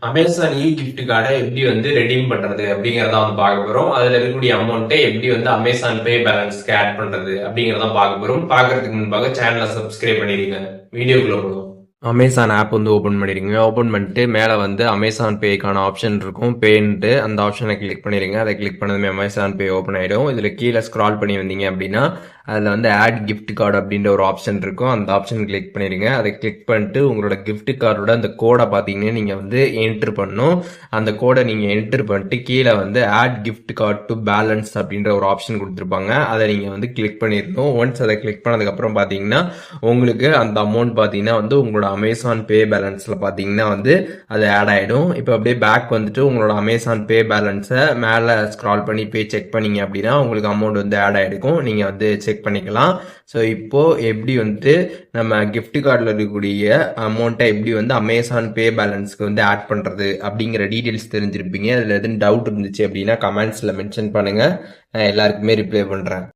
Amazon இ gift கார்டை எப்படி redeem பண்றது அப்படிங்கறத பார்க்க போறோம். அதுல இருக்கக்கூடிய அமௌண்ட்டை எப்படி அமேசான் பே பேலன்ஸ்க்கு ஆட் பண்றது அப்படிங்கறத பார்க்க போறோம். பார்க்கறதுக்கு முன்பாக சேனலை சப்ஸ்கிரைப் பண்ணிடுங்க. வீடியோக்குள்ள போடுவோம். அமேசான் ஆப் ஓபன் பண்ணிடுங்க. ஓபன் பண்ணிட்டு மேலே அமேசான் பேக்கான ஆப்ஷன் இருக்கும். பேன்ட்டு அந்த ஆப்ஷனை கிளிக் பண்ணிடுங்க. அதை கிளிக் பண்ணதுமே அமேசான் பே ஓப்பன் ஆயிடும். இதுல கீழே ஸ்க்ரால் பண்ணி வந்தீங்க அப்படின்னா அதில் ஆட் கிஃப்ட் கார்டு அப்படின்ற ஒரு ஆப்ஷன் இருக்கும். அந்த ஆப்ஷன் கிளிக் பண்ணிடுங்க. அதை கிளிக் பண்ணிட்டு உங்களோட கிஃப்ட் கார்டோட அந்த கோடை பார்த்தீங்கன்னா நீங்கள் என்ட்ரு பண்ணணும். அந்த கோடை நீங்கள் என்ட்ரு பண்ணிட்டு கீழே add gift card to balance அப்படின்ற ஒரு ஆப்ஷன் கொடுத்துருப்பாங்க. அதை நீங்கள் கிளிக் பண்ணிடணும். ஒன்ஸ் அதை கிளிக் பண்ணதுக்கப்புறம் பார்த்தீங்கன்னா உங்களுக்கு அந்த அமௌண்ட் பார்த்தீங்கன்னா உங்களோட அமேசான் பே பேலன்ஸில் பார்த்தீங்கன்னா அது ஆட் ஆகிடும். இப்போ அப்படியே பேக் உங்களோட அமேசான் பே பேலன்ஸை மேலே ஸ்க்ரால் பண்ணி பே செக் பண்ணீங்க அப்படின்னா உங்களுக்கு அமௌண்ட் ஆட் ஆகிருக்கும். நீங்கள் செக் பண்ணிக்கலாம். ஸோ இப்போ எப்படி நம்ம கிஃப்ட் கார்டில் இருக்கக்கூடிய அமௌண்ட்டை எப்படி அமேசான் பே பேலன்ஸ்க்கு ஆட் பண்ணுறது அப்படிங்கிற டீட்டெயில்ஸ் தெரிஞ்சிருப்பீங்க. அதில் எதுவும் டவுட் இருந்துச்சு அப்படின்னா கமெண்ட்ஸில் மென்ஷன் பண்ணுங்கள். நான் எல்லாருக்குமே ரிப்ளை பண்ணுறேன்.